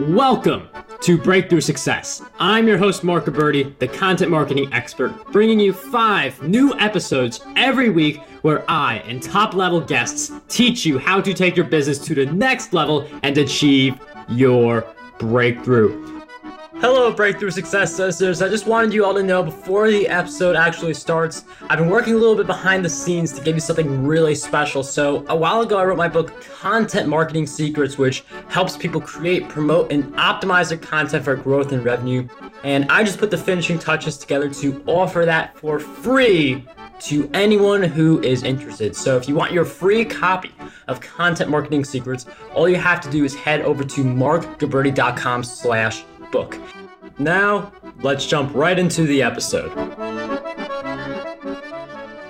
Welcome to Breakthrough Success. I'm your host, Mark Gabberty, the content marketing expert, bringing you 5 new episodes every week where I and top-level guests teach you how to take your business to the next level and achieve your breakthrough. Hello, Breakthrough Success listeners. I just wanted you all to know before the episode actually starts, I've been working a little bit behind the scenes to give you something really special. So a while ago, I wrote my book, Content Marketing Secrets, which helps people create, promote, and optimize their content for growth and revenue. And I just put the finishing touches together to offer that for free to anyone who is interested. So if you want your free copy of Content Marketing Secrets, all you have to do is head over to markgabberty.com/book. Now, let's jump right into the episode.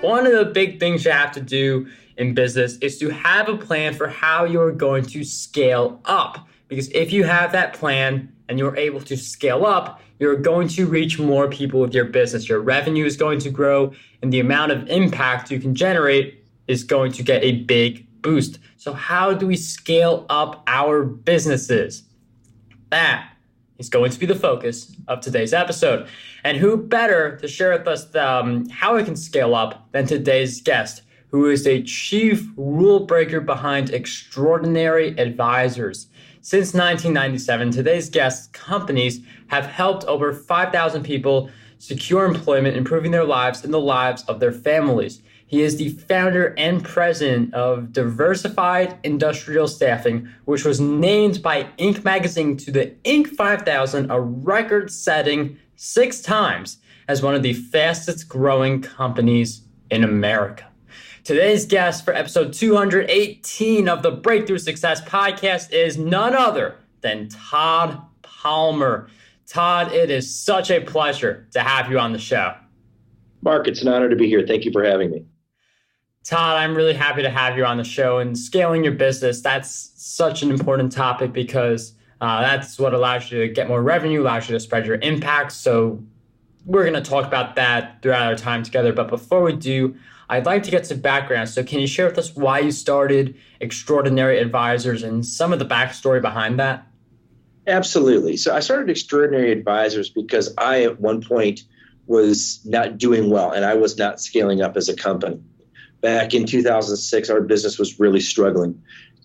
One of the big things you have to do in business is to have a plan for how you're going to scale up. Because if you have that plan and you're able to scale up, you're going to reach more people with your business. Your revenue is going to grow, and the amount of impact you can generate is going to get a big boost. So how do we scale up our businesses? That is going to be the focus of today's episode. And who better to share with us how we can scale up than today's guest, who is a chief rule breaker behind Extraordinary Advisors. Since 1997, today's guest's companies have helped over 5,000 people secure employment, improving their lives and the lives of their families. He is the founder and president of Diversified Industrial Staffing, which was named by Inc. magazine to the Inc. 5000, a record-setting 6 times as one of the fastest growing companies in America. Today's guest for episode 218 of the Breakthrough Success podcast is none other than Todd Palmer. Todd, it is such a pleasure to have you on the show. Mark, it's an honor to be here. Thank you for having me. Todd, I'm really happy to have you on the show. And scaling your business, that's such an important topic because that's what allows you to get more revenue, allows you to spread your impact. So we're going to talk about that throughout our time together. But before we do, I'd like to get some background. So can you share with us why you started Extraordinary Advisors and some of the backstory behind that? Absolutely. So I started Extraordinary Advisors because I, at one point, was not doing well and I was not scaling up as a company. Back in 2006, our business was really struggling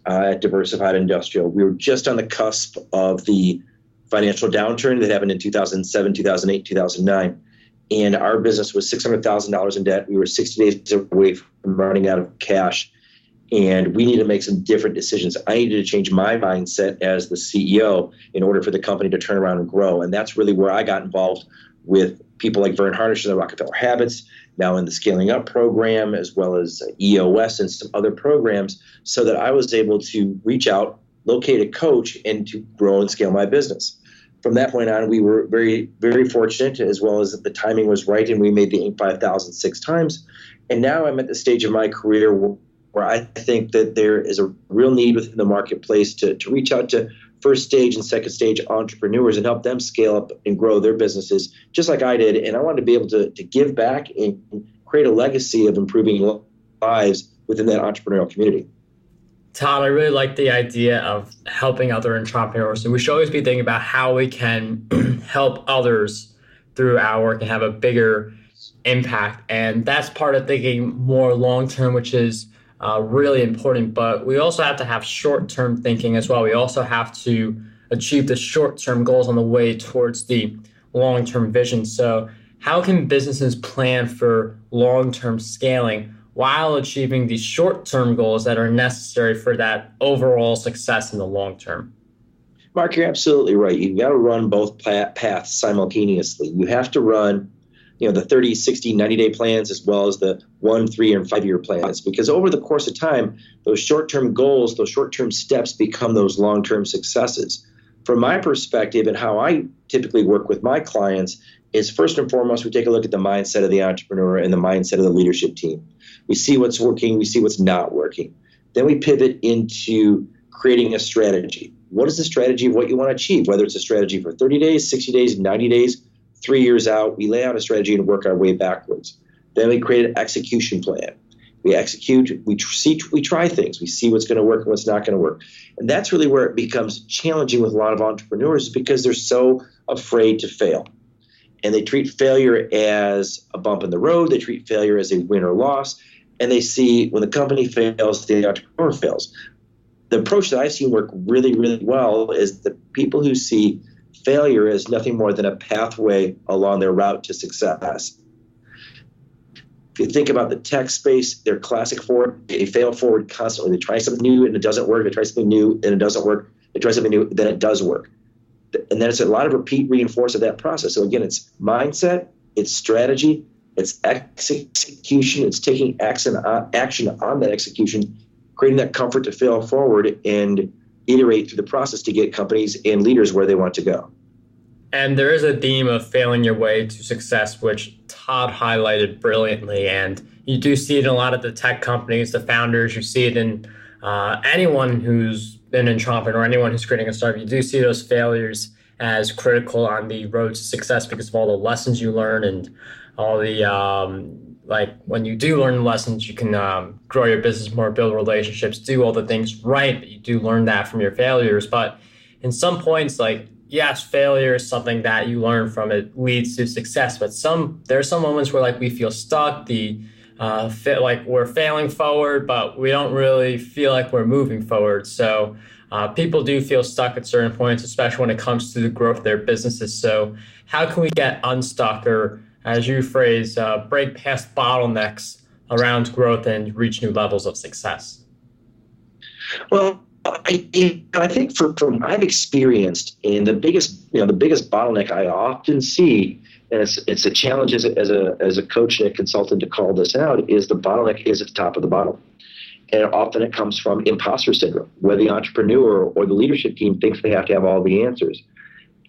at Diversified Industrial. We were just on the cusp of the financial downturn that happened in 2007, 2008, 2009. And our business was $600,000 in debt. We were 60 days away from running out of cash. And we needed to make some different decisions. I needed to change my mindset as the CEO in order for the company to turn around and grow. And that's really where I got involved with people like Vern Harnish and the Rockefeller Habits, now in the Scaling Up program, as well as EOS and some other programs, so that I was able to reach out, locate a coach, and to grow and scale my business. From that point on, we were very, very fortunate, as well as the timing was right, and we made the Inc. 5000 6 times. And now I'm at the stage of my career where I think that there is a real need within the marketplace to reach out to first stage and second stage entrepreneurs and help them scale up and grow their businesses just like I did. And I wanted to be able to give back and create a legacy of improving lives within that entrepreneurial community. Todd, I really like the idea of helping other entrepreneurs. And we should always be thinking about how we can help others through our work and have a bigger impact. And that's part of thinking more long-term, which is really important, but we also have to have short-term thinking as well. We also have to achieve the short-term goals on the way towards the long-term vision. So how can businesses plan for long-term scaling while achieving the short-term goals that are necessary for that overall success in the long term? Mark, you're absolutely right. You've got to run both paths simultaneously. You have to run the 30, 60, 90-day plans, as well as the 1, 3, and 5-year plans. Because over the course of time, those short-term goals, those short-term steps become those long-term successes. From my perspective and how I typically work with my clients is, first and foremost, we take a look at the mindset of the entrepreneur and the mindset of the leadership team. We see what's working, we see what's not working. Then we pivot into creating a strategy. What is the strategy of what you want to achieve? Whether it's a strategy for 30 days, 60 days, 90 days, 3 years out, we lay out a strategy and work our way backwards. Then we create an execution plan. we execute, we try things, we see what's going to work and what's not going to work. And that's really where it becomes challenging with a lot of entrepreneurs, because they're so afraid to fail. And they treat failure as a bump in the road. They treat failure as a win or loss. And they see when the company fails, the entrepreneur fails. The approach that I've seen work really, really well is the people who see failure as nothing more than a pathway along their route to success. If you think about the tech space, they're classic forward. They fail forward constantly. They try something new and it doesn't work. They try something new and it doesn't work. They try something new, then it does work. And then it's a lot of repeat reinforce of that process. So again, it's mindset, it's strategy, it's execution, it's taking action on that execution, creating that comfort to fail forward and iterate through the process to get companies and leaders where they want to go. And there is a theme of failing your way to success, which Todd highlighted brilliantly. And you do see it in a lot of the tech companies, the founders. You see it in anyone who's been an entrepreneur, anyone who's creating a startup. You do see those failures as critical on the road to success because of all the lessons you learn and all the, like when you do learn lessons, you can grow your business more, build relationships, do all the things right. But you do learn that from your failures. But in some points, like, yes, failure is something that you learn from. It leads to success. But there are some moments where like we feel stuck, like we're failing forward, but we don't really feel like we're moving forward. So people do feel stuck at certain points, especially when it comes to the growth of their businesses. So how can we get unstuck, or as you phrase, break past bottlenecks around growth and reach new levels of success? Well, I think from I've experienced, and the biggest bottleneck I often see, and it's a challenge as a coach and a consultant to call this out, is the bottleneck is at the top of the bottle. And often it comes from impostor syndrome, where the entrepreneur or the leadership team thinks they have to have all the answers.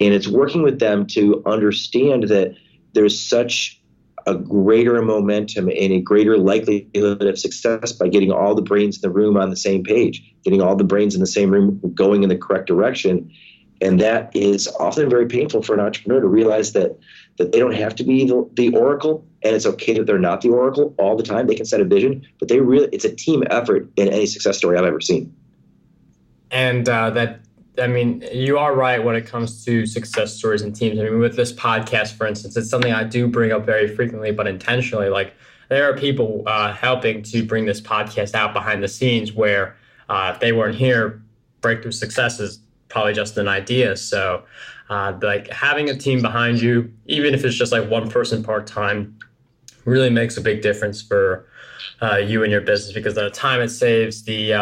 And it's working with them to understand that there's such a greater momentum and a greater likelihood of success by getting all the brains in the room on the same page, getting all the brains in the same room going in the correct direction. And that is often very painful for an entrepreneur to realize that they don't have to be the oracle, and it's okay that they're not the oracle all the time. They can set a vision, but it's a team effort in any success story I've ever seen. And you are right when it comes to success stories and teams. I mean, with this podcast, for instance, it's something I do bring up very frequently, but intentionally. Like, there are people helping to bring this podcast out behind the scenes where if they weren't here, breakthrough success is probably just an idea. So like having a team behind you, even if it's just like one person part-time, really makes a big difference for you and your business, because the time it saves, the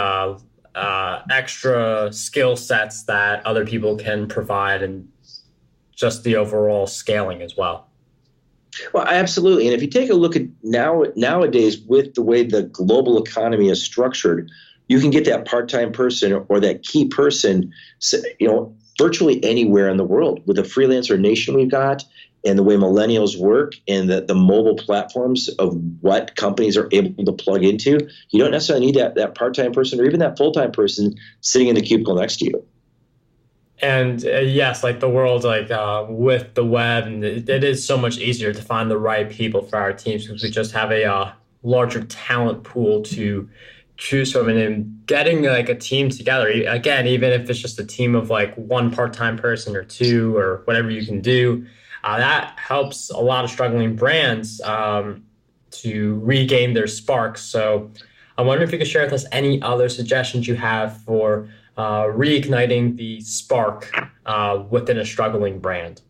extra skill sets that other people can provide, and just the overall scaling as well. Well, absolutely. And if you take a look at nowadays with the way the global economy is structured, you can get that part-time person or that key person, virtually anywhere in the world. With the freelancer nation we've got, and the way millennials work, and the mobile platforms of what companies are able to plug into, you don't necessarily need that part-time person or even that full-time person sitting in the cubicle next to you. And yes, like the world, with the web, and it is so much easier to find the right people for our teams, because we just have a larger talent pool to choose from. And getting like a team together, again, even if it's just a team of like one part-time person or two or whatever you can do, that helps a lot of struggling brands to regain their spark. So I wonder if you could share with us any other suggestions you have for reigniting the spark within a struggling brand.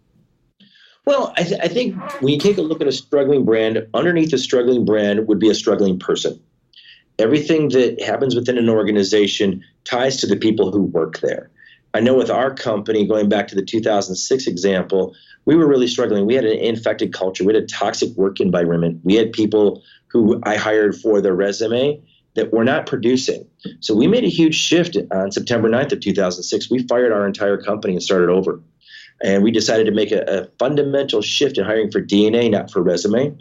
Well, I think when you take a look at a struggling brand, underneath a struggling brand would be a struggling person. Everything that happens within an organization ties to the people who work there. I know with our company, going back to the 2006 example, we were really struggling. We had an infected culture. We had a toxic work environment. We had people who I hired for their resume that were not producing. So we made a huge shift on September 9th of 2006. We fired our entire company and started over. And we decided to make a fundamental shift in hiring for DNA, not for resume.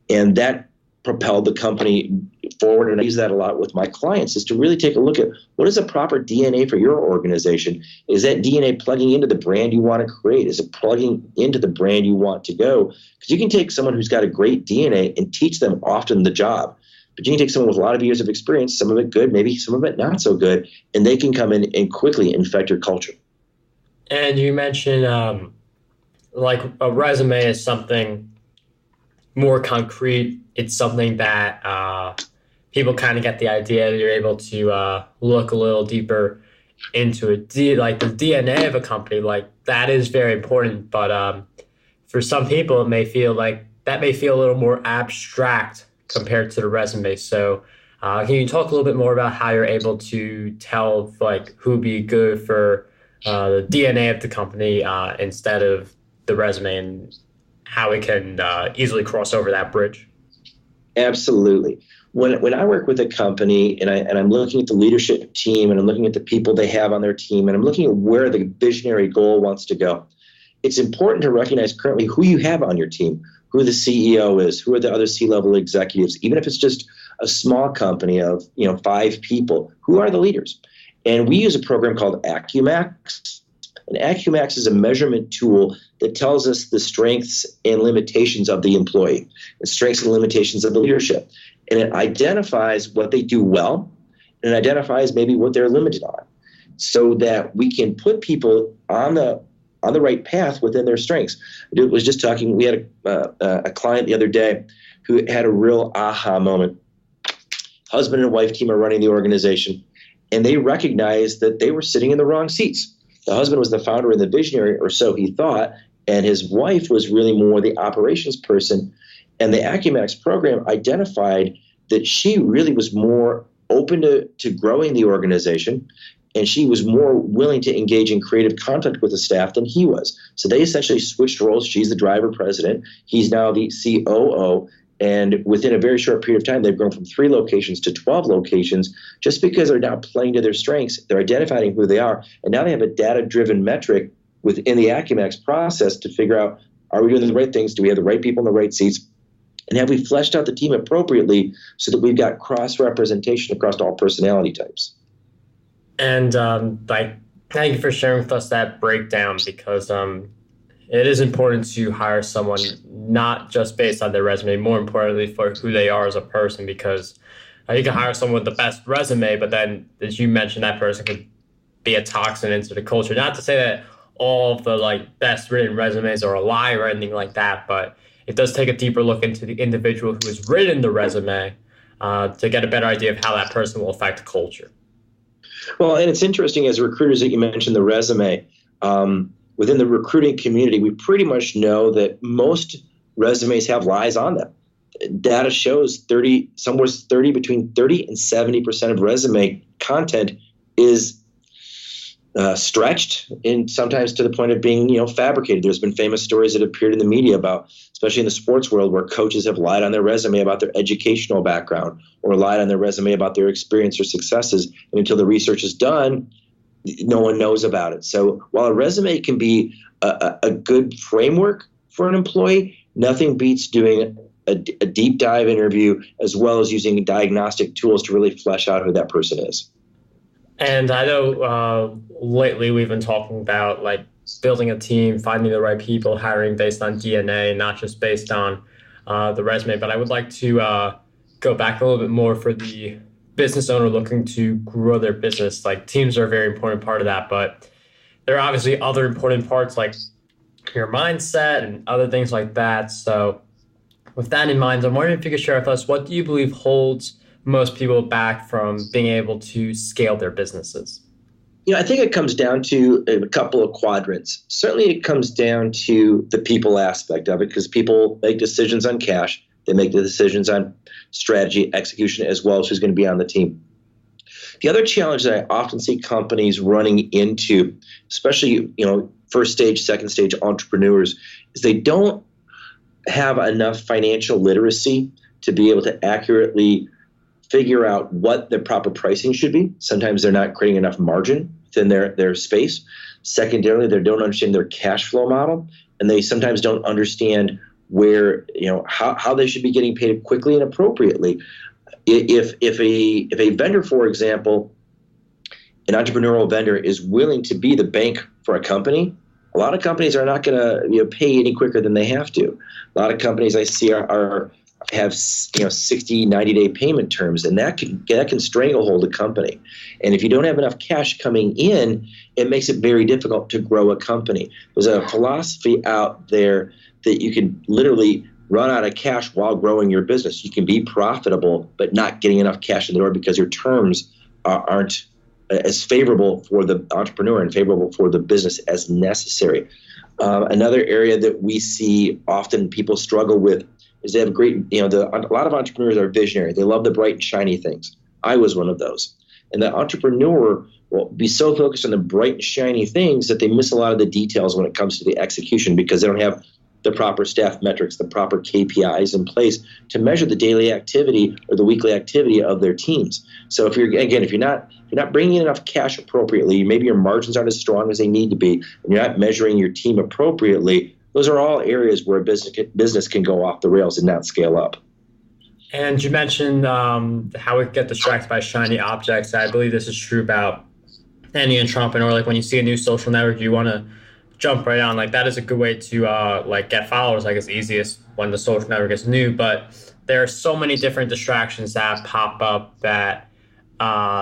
And that propelled the company forward. And I use that a lot with my clients, is to really take a look at what is a proper DNA for your organization. Is that DNA plugging into the brand you want to create? Is it plugging into the brand you want to go? Because you can take someone who's got a great DNA and teach them often the job. But you can take someone with a lot of years of experience, some of it good, maybe some of it not so good, and they can come in and quickly infect your culture. And you mentioned like a resume is something more concrete. It's something that people kind of get the idea that you're able to look a little deeper into it. Like the DNA of a company, like that is very important. But for some people, it may feel like that may feel a little more abstract compared to the resume. So can you talk a little bit more about how you're able to tell like who'd be good for the DNA of the company instead of the resume, and how we can easily cross over that bridge? Absolutely. When I work with a company and I'm looking at the leadership team and I'm looking at the people they have on their team and I'm looking at where the visionary goal wants to go, it's important to recognize currently who you have on your team, who the CEO is, who are the other C-level executives, even if it's just a small company of 5 people, who are the leaders? And we use a program called QMax. And QMax is a measurement tool that tells us the strengths and limitations of the employee, the strengths and limitations of the leadership. And it identifies what they do well, and it identifies maybe what they're limited on, so that we can put people on the right path within their strengths. I was just talking, we had a client the other day who had a real aha moment. Husband and wife team are running the organization, and they recognized that they were sitting in the wrong seats. The husband was the founder and the visionary, or so he thought, and his wife was really more the operations person. And the AccuMax program identified that she really was more open to growing the organization, and she was more willing to engage in creative conflict with the staff than he was. So they essentially switched roles. She's the driver president. He's now the COO. And within a very short period of time, they've grown from 3 locations to 12 locations just because they're now playing to their strengths. They're identifying who they are. And now they have a data-driven metric within the AccuMax process to figure out, are we doing the right things? Do we have the right people in the right seats? And have we fleshed out the team appropriately so that we've got cross-representation across all personality types? And thank you for sharing with us that breakdown, because it is important to hire someone not just based on their resume, more importantly for who they are as a person, because you can hire someone with the best resume, but then, as you mentioned, that person could be a toxin into the culture. Not to say that all of the best written resumes are a lie or anything like that, but it does take a deeper look into the individual who has written the resume to get a better idea of how that person will affect the culture. Well, and it's interesting, as recruiters, that you mentioned the resume. Within the recruiting community, we pretty much know that most resumes have lies on them. Data shows between 30 and 70% of resume content is stretched, and sometimes to the point of being, fabricated. There's been famous stories that appeared in the media about, especially in the sports world, where coaches have lied on their resume about their educational background or lied on their resume about their experience or successes. And until the research is done, no one knows about it. So while a resume can be a good framework for an employee, nothing beats doing a deep dive interview as well as using diagnostic tools to really flesh out who that person is. And I know lately we've been talking about building a team, finding the right people, hiring based on DNA, not just based on the resume. But I would like to go back a little bit more for the business owner looking to grow their business. Teams are a very important part of that, but there are obviously other important parts like your mindset and other things like that. So with that in mind, I'm wondering if you could share with us, what do you believe holds most people back from being able to scale their businesses? I think it comes down to a couple of quadrants. Certainly it comes down to the people aspect of it, because people make decisions on cash. They make the decisions on strategy, execution, as well as who's going to be on the team. The other challenge that I often see companies running into, especially first stage, second stage entrepreneurs, is they don't have enough financial literacy to be able to accurately figure out what the proper pricing should be. Sometimes they're not creating enough margin within their space. Secondarily, they don't understand their cash flow model, and they sometimes don't understand where, how they should be getting paid quickly and appropriately. If a vendor, for example, an entrepreneurial vendor, is willing to be the bank for a company, a lot of companies are not going to pay any quicker than they have to. A lot of companies I see are have 60, 90-day payment terms, and that can stranglehold a company. And if you don't have enough cash coming in, it makes it very difficult to grow a company. There's a philosophy out there that you can literally run out of cash while growing your business. You can be profitable, but not getting enough cash in the door because your terms aren't as favorable for the entrepreneur and favorable for the business as necessary. Another area that we see often people struggle with is they have a lot of entrepreneurs are visionary. They love the bright and shiny things. I was one of those. And the entrepreneur will be so focused on the bright and shiny things that they miss a lot of the details when it comes to the execution because they don't have the proper staff metrics, the proper KPIs in place to measure the daily activity or the weekly activity of their teams. So if you're not bringing in enough cash appropriately, maybe your margins aren't as strong as they need to be, and you're not measuring your team appropriately, those are all areas where a business can go off the rails and not scale up. And you mentioned how we get distracted by shiny objects. I believe this is true about any entrepreneur. Like when you see a new social network, you want to jump right on. Like that is a good way to get followers. Like it's easiest when the social network is new, but there are so many different distractions that pop up that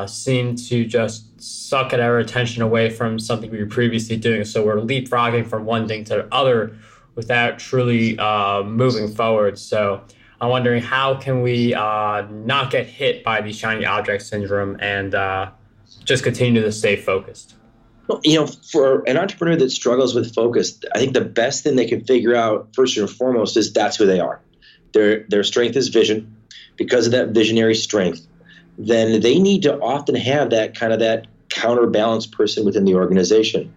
seem to just suck at our attention away from something we were previously doing. So we're leapfrogging from one thing to the other without truly moving forward. So I'm wondering, how can we not get hit by the shiny object syndrome and just continue to stay focused? Well, for an entrepreneur that struggles with focus, I think the best thing they can figure out first and foremost is that's who they are. Their strength is vision. Because of that visionary strength, then they need to often have that counterbalance person within the organization.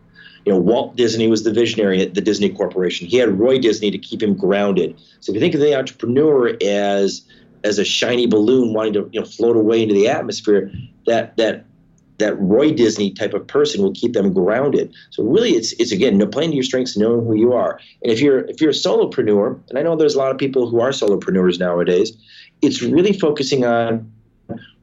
Walt Disney was the visionary at the Disney Corporation. He had Roy Disney to keep him grounded. So if you think of the entrepreneur as a shiny balloon wanting to float away into the atmosphere, that Roy Disney type of person will keep them grounded. So really, it's again, playing to your strengths, knowing who you are. And if you're a solopreneur, and I know there's a lot of people who are solopreneurs nowadays, it's really focusing on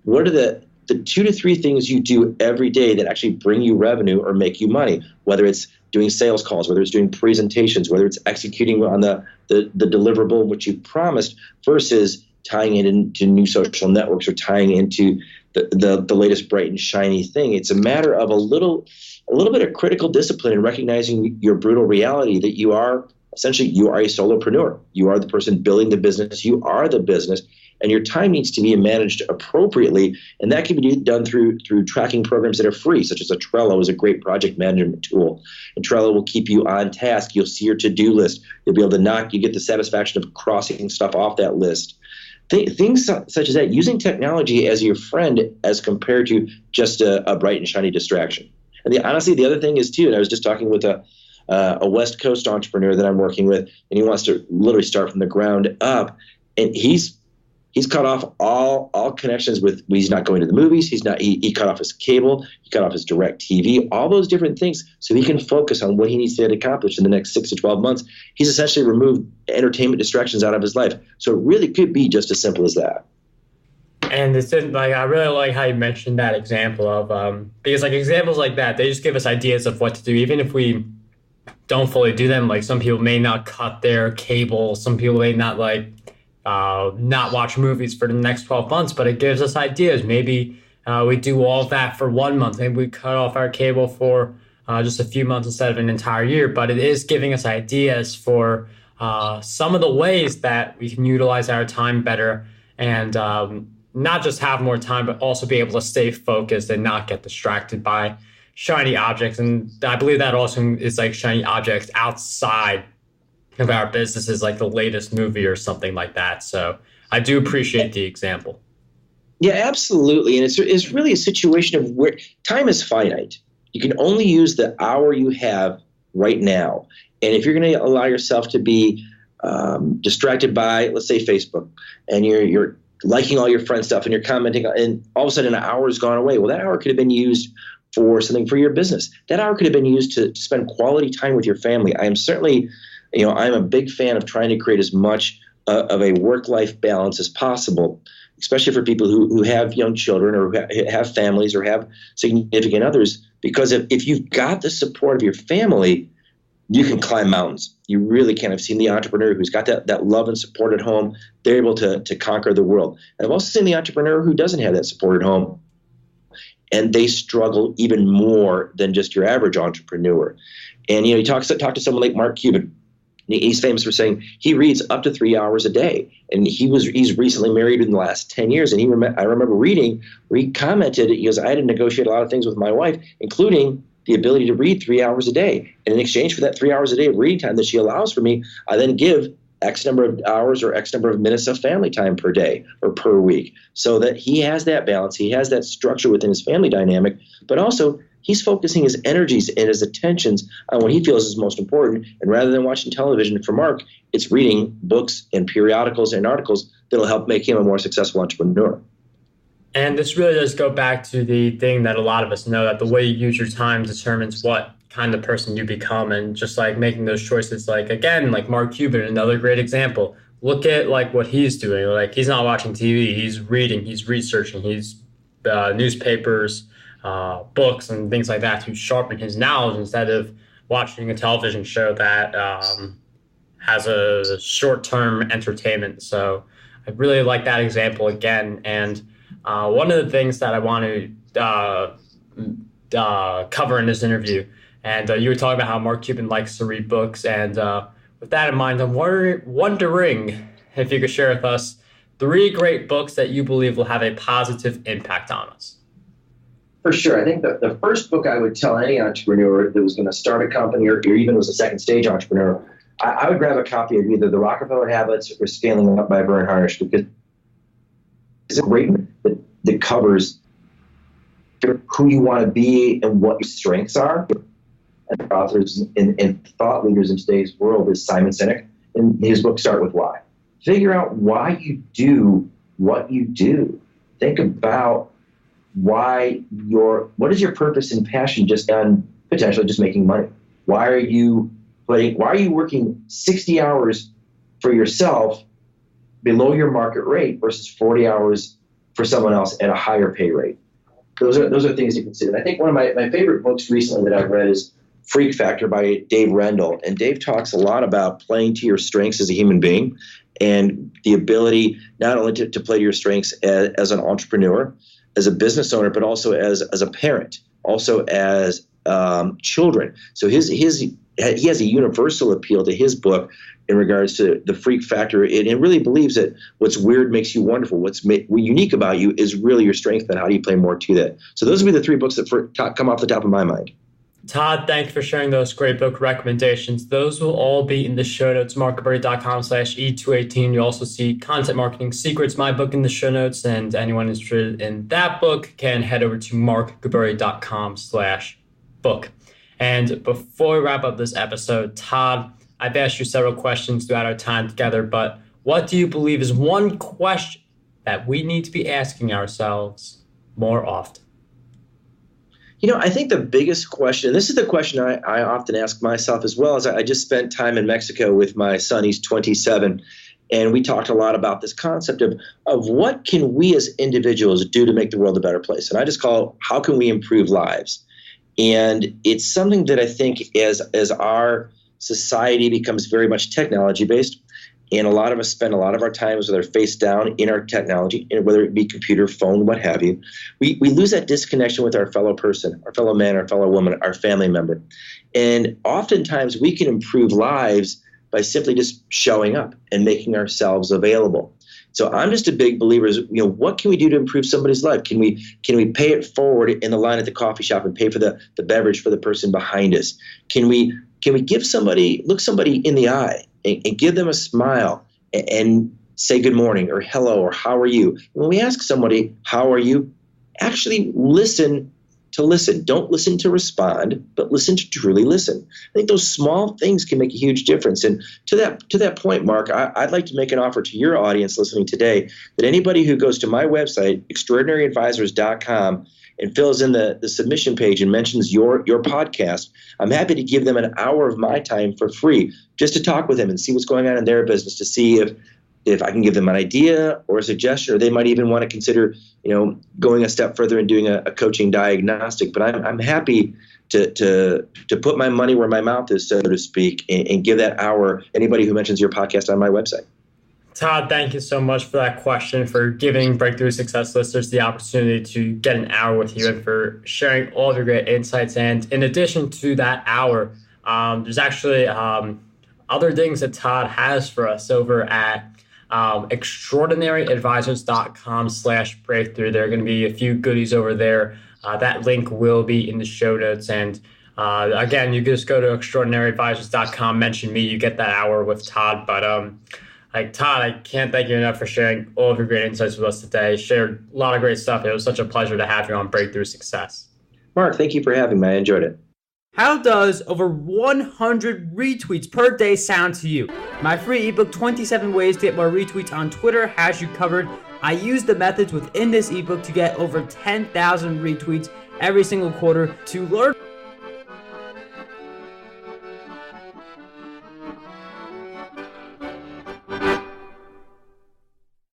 what are the 2 to 3 things you do every day that actually bring you revenue or make you money, whether it's doing sales calls, whether it's doing presentations, whether it's executing on the deliverable which you promised, versus tying it into new social networks or tying into the latest bright and shiny thing. It's a matter of a little bit of critical discipline in recognizing your brutal reality that you are a solopreneur. You are the person building the business. You are the business. And your time needs to be managed appropriately, and that can be done through tracking programs that are free, such as Trello is a great project management tool. And Trello will keep you on task. You'll see your to-do list. You'll be able to you get the satisfaction of crossing stuff off that list. Things such as that, using technology as your friend as compared to just a bright and shiny distraction. And honestly, the other thing is too, and I was just talking with a West Coast entrepreneur that I'm working with, and he wants to literally start from the ground up, and he's cut off all connections with. He's not going to the movies. He cut off his cable. He cut off his direct TV. All those different things, so he can focus on what he needs to accomplish in the next 6 to 12 months. He's essentially removed entertainment distractions out of his life. So it really could be just as simple as that. And it's I really like how you mentioned that example of because examples like that, they just give us ideas of what to do, even if we don't fully do them. Like some people may not cut their cable. Some people may not not watch movies for the next 12 months, but it gives us ideas. Maybe we do all of that for 1 month. Maybe we cut off our cable for just a few months instead of an entire year, but it is giving us ideas for some of the ways that we can utilize our time better and not just have more time, but also be able to stay focused and not get distracted by shiny objects. And I believe that also is shiny objects outside of our businesses, like the latest movie or something like that. So I do appreciate the example. Yeah, absolutely. And it's really a situation of where time is finite. You can only use the hour you have right now. And if you're going to allow yourself to be distracted by, let's say, Facebook, and you're liking all your friends' stuff and you're commenting, and all of a sudden an hour has gone away. Well, that hour could have been used for something for your business. That hour could have been used to spend quality time with your family. I am certainly I'm a big fan of trying to create as much of a work-life balance as possible, especially for people who have young children or who have families or have significant others, because if you've got the support of your family, you can climb mountains. You really can. I've seen the entrepreneur who's got that love and support at home. They're able to conquer the world. And I've also seen the entrepreneur who doesn't have that support at home, and they struggle even more than just your average entrepreneur. And you talk to someone like Mark Cuban. He's famous for saying he reads up to 3 hours a day, and he's recently married in the last 10 years. And I remember reading where he commented, he goes, I had to negotiate a lot of things with my wife, including the ability to read 3 hours a day. And in exchange for that 3 hours a day of reading time that she allows for me, I then give X number of hours or X number of minutes of family time per day or per week, so that he has that balance. He has that structure within his family dynamic, but also he's focusing his energies and his attentions on what he feels is most important. And rather than watching television, for Mark, it's reading books and periodicals and articles that'll help make him a more successful entrepreneur. And this really does go back to the thing that a lot of us know, that the way you use your time determines what kind of person you become. And just like making those choices, like, again, like Mark Cuban, another great example. Look at like what he's doing. Like, he's not watching TV, he's reading, he's researching, he's newspapers, books and things like that to sharpen his knowledge, instead of watching a television show that has a short-term entertainment. So I really like that example again. And one of the things that I want to cover in this interview, and you were talking about how Mark Cuban likes to read books, and with that in mind, I'm wondering if you could share with us 3 great books that you believe will have a positive impact on us. For sure. I think the first book I would tell any entrepreneur that was going to start a company or even was a second stage entrepreneur, I would grab a copy of either The Rockefeller Habits or Scaling Up by Vern Harnish, because it's a great that covers who you want to be and what your strengths are. And authors and thought leaders in today's world is Simon Sinek, and his book Start With Why. Figure out why you do what you do. Think about what is your purpose and passion just on potentially just making money? Why are you working 60 hours for yourself below your market rate versus 40 hours for someone else at a higher pay rate? Those are things to consider. I think one of my favorite books recently that I've read is Freak Factor by Dave Rendell. And Dave talks a lot about playing to your strengths as a human being, and the ability not only to play to your strengths as an entrepreneur, as a business owner, but also as a parent, also as children. So he has a universal appeal to his book in regards to the freak factor. It really believes that what's weird makes you wonderful. What's unique about you is really your strength, and how do you play more to that? So those would be the 3 books that come off the top of my mind. Todd, thank you for sharing those great book recommendations. Those will all be in the show notes, markgilberti.com/E218. You'll also see Content Marketing Secrets, my book, in the show notes. And anyone interested in that book can head over to markgilberti.com/book. And before we wrap up this episode, Todd, I've asked you several questions throughout our time together, but what do you believe is one question that we need to be asking ourselves more often? I think the biggest question, and this is the question I often ask myself as well, is I just spent time in Mexico with my son. He's 27, and we talked a lot about this concept of what can we as individuals do to make the world a better place. And I just call it, how can we improve lives? And it's something that I think as our society becomes very much technology-based, and a lot of us spend a lot of our time with our face down in our technology, and whether it be computer, phone, what have you, we lose that disconnection with our fellow person, our fellow man, our fellow woman, our family member. And oftentimes we can improve lives by simply just showing up and making ourselves available. So I'm just a big believer is, what can we do to improve somebody's life? Can we pay it forward in the line at the coffee shop and pay for the beverage for the person behind us? Can we look somebody in the eye and give them a smile and say good morning or hello or how are you? When we ask somebody, how are you? Actually listen to listen. Don't listen to respond, but listen to truly listen. I think those small things can make a huge difference. And to that point, Mark, I'd like to make an offer to your audience listening today that anybody who goes to my website, extraordinaryadvisors.com, and fills in the submission page and mentions your podcast, I'm happy to give them an hour of my time for free just to talk with them and see what's going on in their business, to see if if I can give them an idea or a suggestion, or they might even want to consider, going a step further and doing a coaching diagnostic. But I'm happy to put my money where my mouth is, so to speak, and give that hour anybody who mentions your podcast on my website. Todd, thank you so much for that question, for giving Breakthrough Success listeners the opportunity to get an hour with you, and for sharing all of your great insights. And in addition to that hour, there's actually other things that Todd has for us over at extraordinaryadvisors.com/breakthrough. There are going to be a few goodies over there. That link will be in the show notes. And again, you can just go to extraordinaryadvisors.com, mention me, you get that hour with Todd. But Todd, I can't thank you enough for sharing all of your great insights with us today. Shared a lot of great stuff. It was such a pleasure to have you on Breakthrough Success. Mark, thank you for having me. I enjoyed it. How does over 100 retweets per day sound to you? My free ebook, 27 Ways to Get More Retweets on Twitter, has you covered. I use the methods within this ebook to get over 10,000 retweets every single quarter. To learn